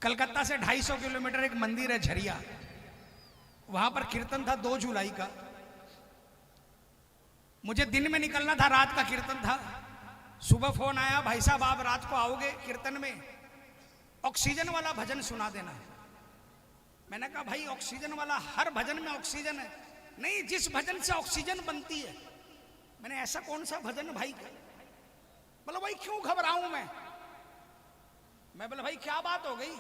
कलकत्ता से 250 किलोमीटर एक मंदिर है झरिया, वहां पर कीर्तन था 2 जुलाई का। मुझे दिन में निकलना था, रात का कीर्तन था। सुबह फोन आया, भाई साहब आप रात को आओगे कीर्तन में, ऑक्सीजन वाला भजन सुना देना। मैंने कहा भाई ऑक्सीजन वाला, हर भजन में ऑक्सीजन है। नहीं, जिस भजन से ऑक्सीजन बनती है। मैंने ऐसा कौन सा भजन भाई? बोला भाई क्यों घबराऊं मैं बोला भाई क्या बात हो गई?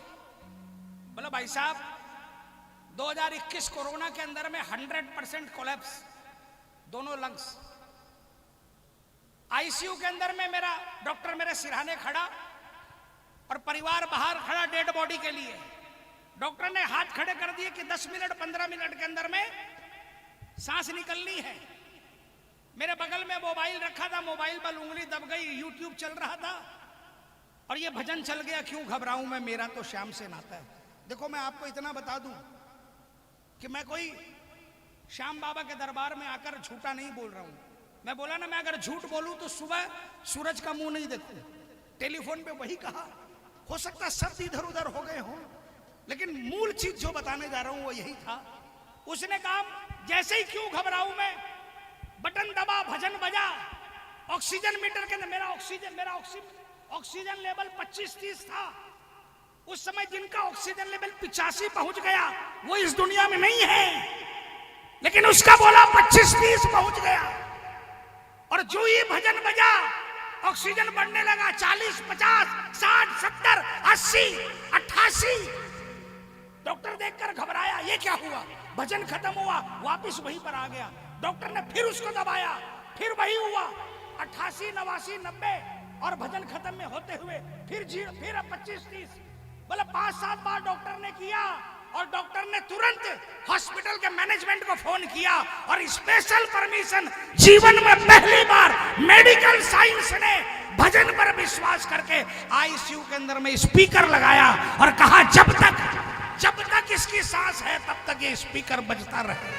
बोला भाई साहब 2021 कोरोना के अंदर में 100% कोलैप्स, दोनों लंग्स। आईसीयू के अंदर में मेरा डॉक्टर मेरे सिरहाने खड़ा और परिवार बाहर खड़ा डेड बॉडी के लिए। डॉक्टर ने हाथ खड़े कर दिए कि 10 मिनट 15 मिनट के अंदर में सांस निकलनी है। मेरे बगल में मोबाइल रखा था, मोबाइल पर उंगली दब गई, यूट्यूब चल रहा था और ये भजन चल गया। क्यों घबराऊं मैं, मेरा तो श्याम से नाता है। देखो मैं आपको इतना बता दूं कि मैं कोई श्याम बाबा के दरबार में आकर झूठा नहीं बोल रहा हूं। मैं बोला ना, मैं अगर झूठ बोलूं तो सुबह सूरज का मुंह नहीं देखूं। टेलीफोन पे वही कहा, हो सकता है शब्द इधर उधर हो गए हों, लेकिन मूल चीज जो बताने जा रहा हूं वो यही था। उसने कहा जैसे ही क्यों घबराऊं मैं, बटन दबा, भजन बजा, ऑक्सीजन मीटर के अंदर मेरा ऑक्सीजन लेवल 25-30 था। उस समय जिनका ऑक्सीजन लेवल 85 पहुंच गया वो इस दुनिया में नहीं है, लेकिन उसका बोला 25-30 पहुंच गया। और जो ये भजन बजा ऑक्सीजन बढ़ने लगा, 40, 50, 60, 70, 80, 88। डॉक्टर देखकर घबराया, ये क्या हुआ? भजन खत्म हुआ, वापिस वहीं पर आ गया। डॉक्टर ने फिर उसको दबाया, फिर वही हुआ 88, 89, 90 और भजन खत्म में होते हुए फिर 25-30। बोला 5-7 बार डॉक्टर ने किया और डॉक्टर ने तुरंत हॉस्पिटल के मैनेजमेंट को फोन किया और स्पेशल परमिशन, जीवन में पहली बार मेडिकल साइंस ने भजन पर विश्वास करके आईसीयू के अंदर में स्पीकर लगाया और कहा जब तक इसकी सांस है तब तक ये स्पीकर बजता रहे।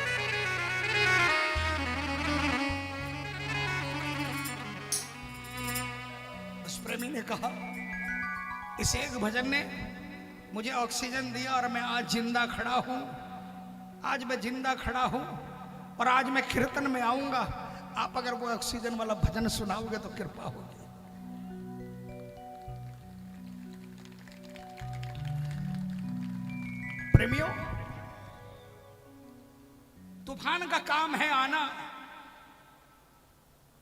उस प्रेमी ने कहा इस एक भजन ने मुझे ऑक्सीजन दिया और मैं आज जिंदा खड़ा हूं। आज मैं जिंदा खड़ा हूं और आज मैं कीर्तन में आऊंगा। आप अगर वो ऑक्सीजन वाला भजन सुनाओगे तो कृपा होगी। प्रेमियों, तूफान का काम है आना,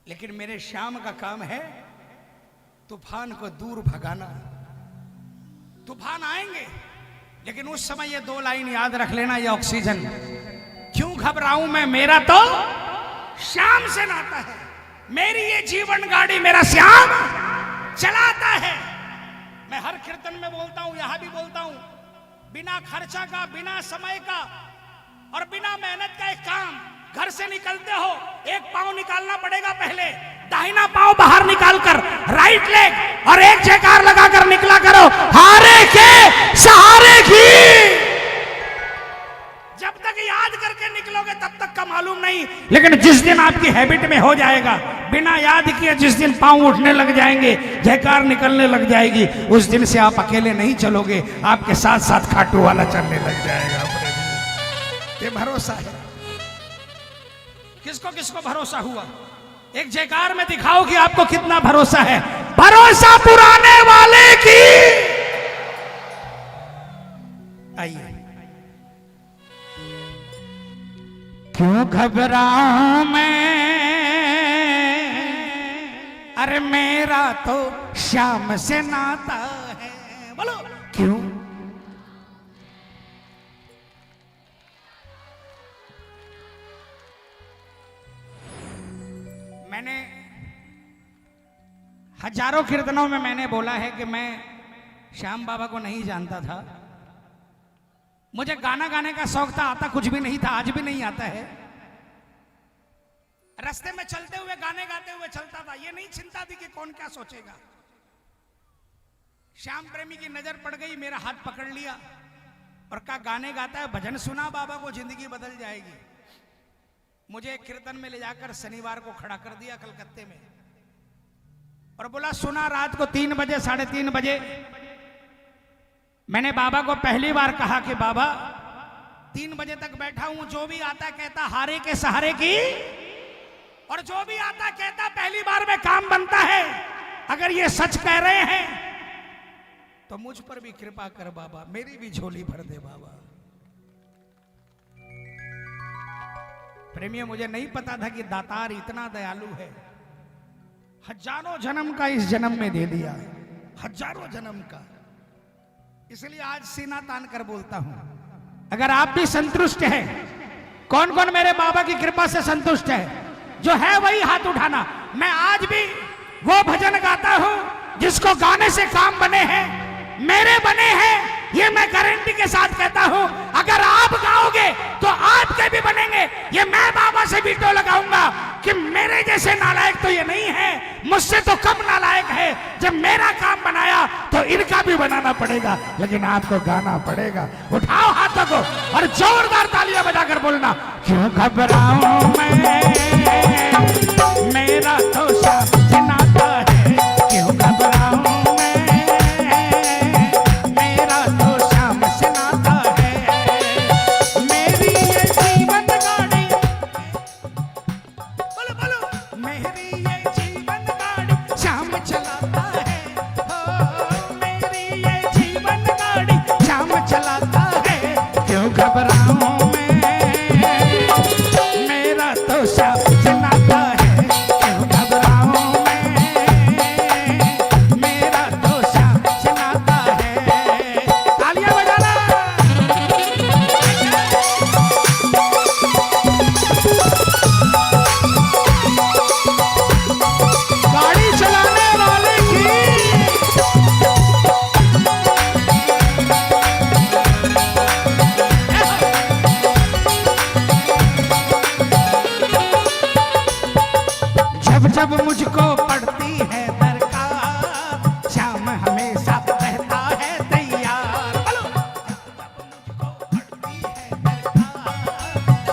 लेकिन मेरे श्याम का काम है तूफान को दूर भगाना। तूफान आएंगे, लेकिन उस समय ये 2 लाइन याद रख लेना, ये ऑक्सीजन। क्यों घबराऊं मैं, मेरा तो श्याम से नाता है। मेरी ये जीवन गाड़ी मेरा श्याम चलाता है। मैं हर कीर्तन में बोलता हूं, यहां भी बोलता हूं, बिना खर्चा का, बिना समय का और बिना मेहनत का एक काम। घर से निकलते हो, एक पांव निकालना पड़ेगा पहले, दाहिना पांव बाहर निकालकर राइट लेग और एक जयकार लगाकर निकला करो, हारे के सहारे की। जब तक याद करके निकलोगे तब तक का मालूम नहीं, लेकिन जिस दिन आपकी हैबिट में हो जाएगा, बिना याद किए जिस दिन पांव उठने लग जाएंगे, जयकार निकलने लग जाएगी, उस दिन से आप अकेले नहीं चलोगे, आपके साथ साथ खाटू वाला चलने लग जाएगा। ये भरोसा है। किसको किसको भरोसा हुआ? एक जयकार में दिखाओ कि आपको कितना भरोसा है। भरोसा पुराने वाले की। आइए। क्यों घबराऊं मैं, अरे मेरा तो श्याम से नाता है। बोलो क्यों? मैंने हजारों कीर्तनों में मैंने बोला है कि मैं श्याम बाबा को नहीं जानता था। मुझे गाना गाने का शौक था, आता कुछ भी नहीं था, आज भी नहीं आता है। रास्ते में चलते हुए गाने गाते हुए चलता था, ये नहीं चिंता थी कि कौन क्या सोचेगा। श्याम प्रेमी की नजर पड़ गई, मेरा हाथ पकड़ लिया और कहा गाने गाता है, भजन सुना बाबा को, जिंदगी बदल जाएगी। मुझे एक कीर्तन में ले जाकर शनिवार को खड़ा कर दिया कलकत्ते में और बोला सुना रात को 3 बजे 3:30 बजे मैंने बाबा को पहली बार कहा कि बाबा 3 बजे तक बैठा हूं, जो भी आता कहता हारे के सहारे की, और जो भी आता कहता पहली बार में काम बनता है। अगर ये सच कह रहे हैं तो मुझ पर भी कृपा कर बाबा, मेरी भी झोली भर दे बाबा। प्रेमियों, मुझे नहीं पता था कि दातार इतना दयालु है। हजारों जन्म का इस जन्म में दे दिया, हजारों जन्म का। इसलिए आज सीना तान कर बोलता हूं, अगर आप भी संतुष्ट हैं, कौन कौन मेरे बाबा की कृपा से संतुष्ट है? जो है वही हाथ उठाना। मैं आज भी वो भजन गाता हूं जिसको गाने से काम बने हैं, मेरे बने हैं, ये मैं गारंटी के साथ कहता हूं। अगर आप गाओगे तो आपके भी बनेंगे। ये मैं बाबा से वीटो लगाऊंगा कि मेरे जैसे नालायक तो ये नहीं है, मुझसे तो कम नालायक है। जब मेरा काम बनाया तो इनका भी बनाना पड़ेगा, लेकिन आपको गाना पड़ेगा। उठाओ हाथों को और जोरदार तालियां बजाकर बोलना, क्यों घबराऊं मैं, मेरा तो साथ नाता है। क्यों घबराऊं जब मुझको पड़ती है दरकार, श्याम हमेशा रहता है तैयार। जब मुझको पड़ती है दरकार,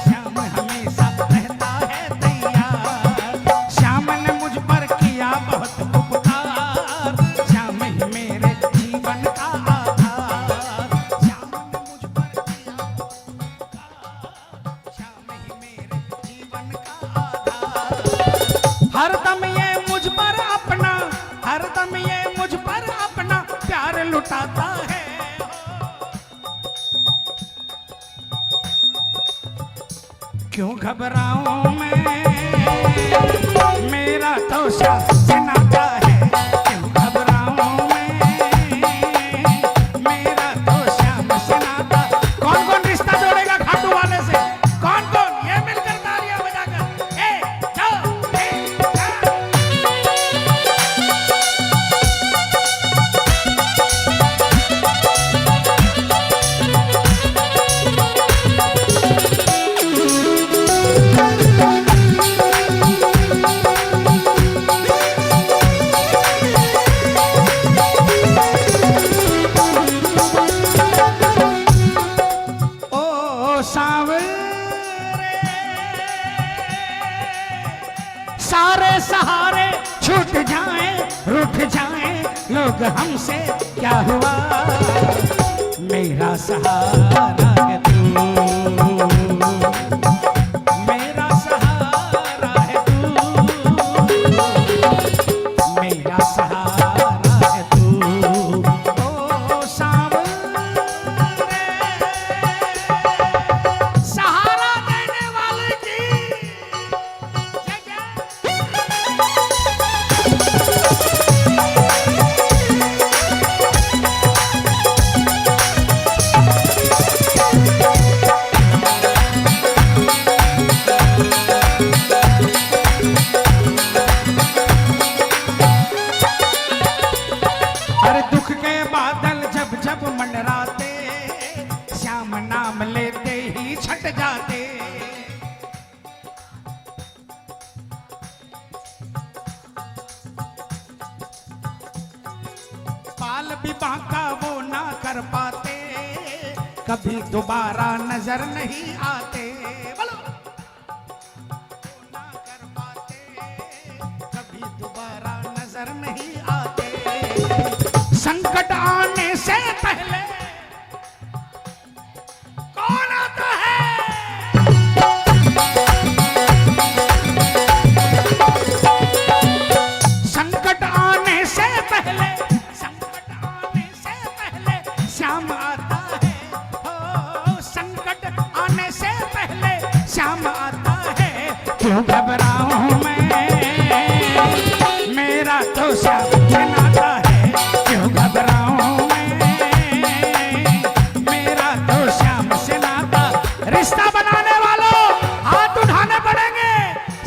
श्याम हमेशा रहता है तैयार। श्याम ने मुझ पर किया बहुत उपकार, श्याम ही मेरे जीवन का आधार। श्याम ने मुझ पर किया उपकार, श्याम ही मेरे जीवन का आधार। हरदम ये मुझ पर अपना, हरदम ये मुझ पर अपना प्यार लुटाता है। क्यों घबराऊं मैं, मेरा तो साथ नाता है। क्यों घबराऊं मैं, मेरा तो श्याम से नाता। कौन कौन रिश्ता जोड़ेगा खाटू वाले से? कौन कौन? ये मिलकर तालियां बजाकर 1 2 3 4। सारे सहारे छूट जाएं, रूठ जाएं लोग हमसे, क्या हुआ? मेरा सहारा है तू, मेरा सहारा है तू, मेरा सहारा है तू। ओ सांवरे, सहारा देने वाले की मंडराते, श्याम नाम लेते ही छट जाते। पाल भी बांका वो ना कर पाते, कभी दोबारा नजर नहीं आते। बोलो, ना कर पाते, कभी दोबारा नजर नहीं आते। संकट आने से पहले क्यों घबराऊं मैं, मेरा तो श्याम से नाता है, क्यों घबराऊं मैं, मेरा तो श्याम से नाता। रिश्ता बनाने वालों हाथ उठाने पड़ेंगे,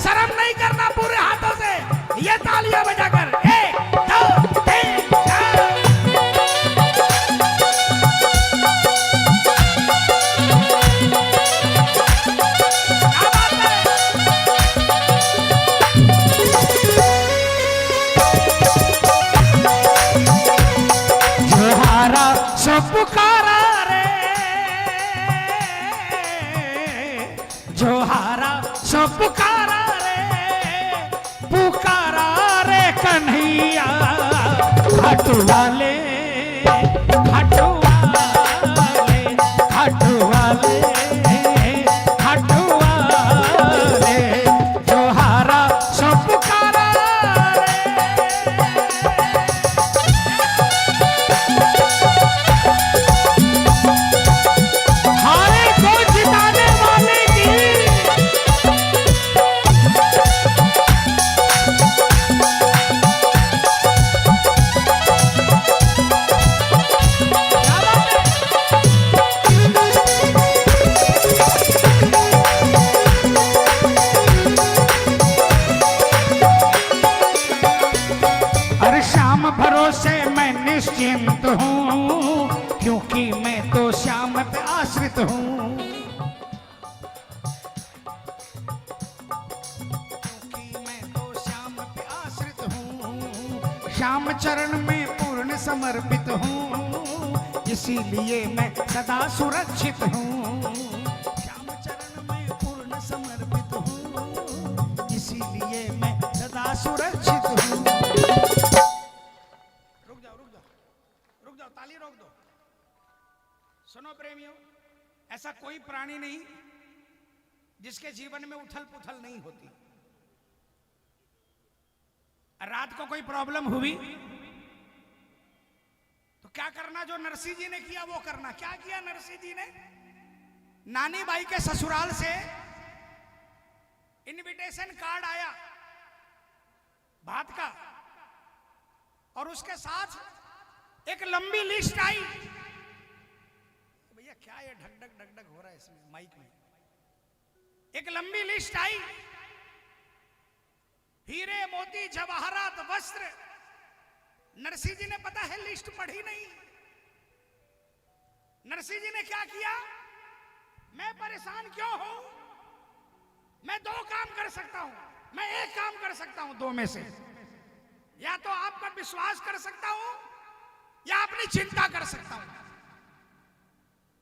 शर्म नहीं करना, पूरे हाथों से ये तालियां बजाकर 1 2 3 4। सो पुकारा रे, जो हारा सो पुकारा रे, पुकारा रे कन्हैया, घाटू वाले घाटू वाले घाटू वाले घाटू वाले, जो हारा सो पुकारा रे। भरोसे मैं निश्चिंत हूँ, क्योंकि मैं तो श्याम पे आश्रित हूँ, क्योंकि मैं तो श्याम पे आश्रित हूँ, श्याम चरण में पूर्ण समर्पित हूँ, इसीलिए मैं सदा सुरक्षित हूँ, श्याम चरण में पूर्ण समर्पित हूँ, इसीलिए मैं सदा सुरक्षित हूँ। ताली रोक दो। सुनो प्रेमियों, ऐसा कोई प्राणी नहीं जिसके जीवन में उथल पुथल नहीं होती। रात को कोई प्रॉब्लम हुई तो क्या करना, जो नरसिंह जी ने किया वो करना। क्या किया नरसिंह जी ने? नानी बाई के ससुराल से इनविटेशन कार्ड आया भात का, और उसके साथ एक लंबी लिस्ट आई। भैया क्या ये ढक ढक ढक ढक हो रहा है इसमें माइक में? एक लंबी लिस्ट आई, हीरे मोती जवाहरात वस्त्र। नरसिंह जी ने पता है लिस्ट पढ़ी नहीं। नरसिंह जी ने क्या किया? मैं परेशान क्यों हूं, मैं 2 काम कर सकता हूं, मैं एक काम कर सकता हूं, 2 में से या तो आप पर विश्वास कर सकता हूं या अपनी चिंता कर सकता हूं।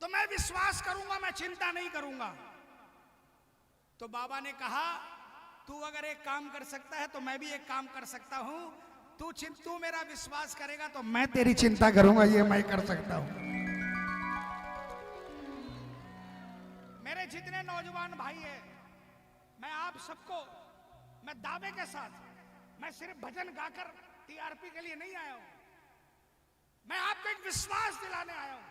तो मैं विश्वास करूंगा, मैं चिंता नहीं करूंगा। तो बाबा ने कहा तू अगर एक काम कर सकता है तो मैं भी एक काम कर सकता हूं। तू मेरा विश्वास करेगा तो मैं तेरी चिंता करूंगा, ये मैं कर सकता हूं। मेरे जितने नौजवान भाई हैं, मैं आप सबको, मैं दावे के साथ, मैं सिर्फ भजन गाकर टीआरपी के लिए नहीं आया हूं, मैं आपको एक विश्वास दिलाने आया हूं।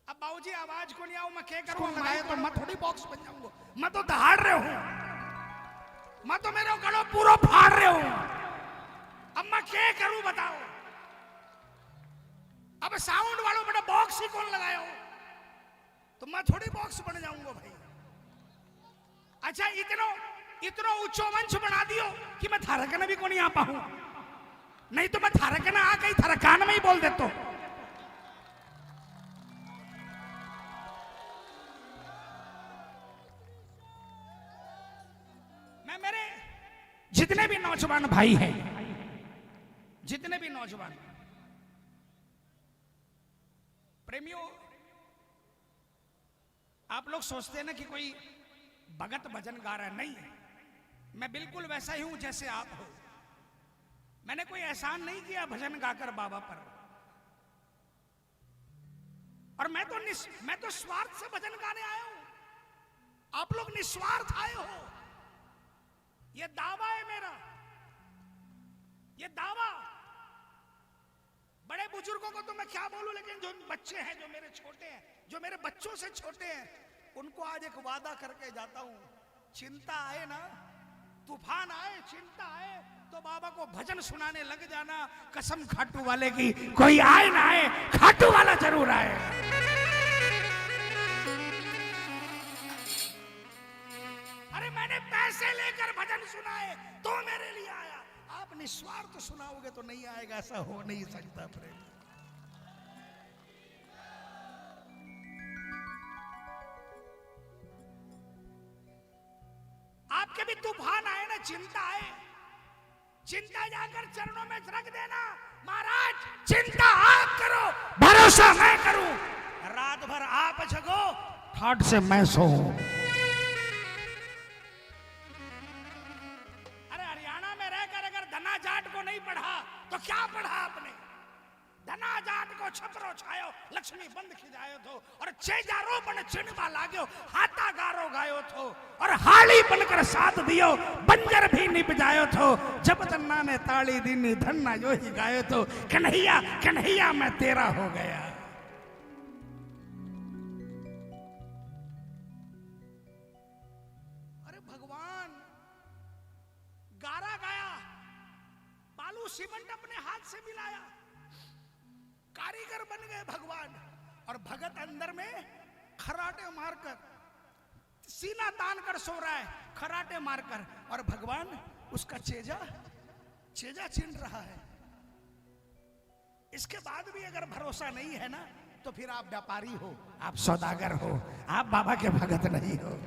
अब बाबूजी आवाज को नहीं आऊं, मैं क्या करूं? लगाए तो मैं थोड़ी बॉक्स बन जाऊंगा, मैं तो दहाड़ रहे हूं, मैं तो मेरे गलों पूरा फाड़ रहे हूं। अब मैं क्या करूं बताओ? अब साउंड वालों बेटा बॉक्स ही कौन लगाया हो, तो मैं थोड़ी बॉक्स बन जाऊंगा भाई। अच्छा इतना ऊंचो मंच बना दियो कि मैं थारा कना भी को नहीं आ पाऊं, नहीं तो मैं थारा कना आ गई थारा कान में ही बोल देता। मैं मेरे जितने भी नौजवान भाई हैं, जितने भी नौजवान प्रेमियों, आप लोग सोचते हैं ना कि कोई भगत भजन गा रहा है, नहीं, मैं बिल्कुल वैसा ही हूं जैसे आप हो। मैंने कोई एहसान नहीं किया भजन गाकर बाबा पर, और मैं तो स्वार्थ से भजन गाने आया हूं। आप लोग निस्वार्थ आए हो, ये दावा है मेरा, ये दावा। बड़े बुजुर्गों को तो मैं क्या बोलूं, लेकिन जो बच्चे हैं, जो मेरे छोटे हैं, जो मेरे बच्चों से छोटे हैं, उनको आज एक वादा करके जाता हूं, चिंता आए ना, तूफान आए, चिंता आए, तो बाबा को भजन सुनाने लग जाना। कसम खाटू वाले की, कोई आए ना आए, खाटू वाला जरूर आए। अरे मैंने पैसे लेकर भजन सुनाए तो मेरे लिए आया, आप निस्वार्थ सुनाओगे तो नहीं आएगा, ऐसा हो नहीं सकता प्रेम। आपके भी तूफान आए ना, चिंता आए, चिंता जाकर चरणों में रख देना। महाराज चिंता आप करो, भरोसा मैं करूं, रात भर आप जगो, ठाठ से मैं सोऊं। अरे हरियाणा में रहकर अगर धना जाट को नहीं पढ़ा तो क्या पढ़ा आपने? धना जाट को छपरो छायो, लक्ष्मी बंद खिजायो थो, और चेजारो बन चिन्हवा लाग्यो, हाथा गारो गायो थो, और हाली बनकर साथ दियो, बंजर भी निप जायो थो, जब तन्ना ने ताली दीनी धन्ना यो ही गायो थो, कन्हैया कन्हैया मैं तेरा हो गया। अरे भगवान गारा गाया, बालू सीमेंट अपने हाथ से मिलाया, कारीगर बन गए भगवान, और भगत अंदर में खराटे मारकर, सीना तान कर सो रहा है, खराटे मारकर, और भगवान उसका चेजा छीन रहा है। इसके बाद भी अगर भरोसा नहीं है ना, तो फिर आप व्यापारी हो, आप सौदागर हो, आप बाबा के भगत नहीं हो।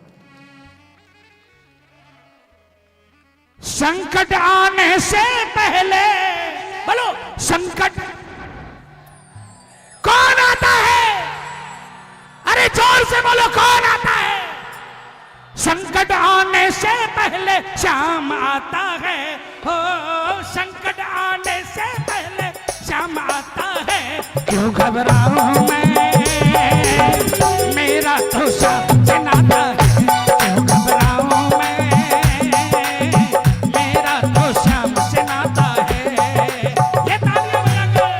संकट आने से पहले बोलो, संकट कौन आता है? अरे जोर से बोलो, कौन आता है? संकट आने से पहले श्याम आता है, हो संकट आने से पहले श्याम आता है। क्यों घबराऊं मैं, मेरा तो श्याम से नाता है। क्यों घबराऊं मैं, मेरा तो श्याम से नाता है। ये तालियां बजाकर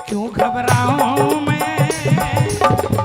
क्यों घबराऊं मैं।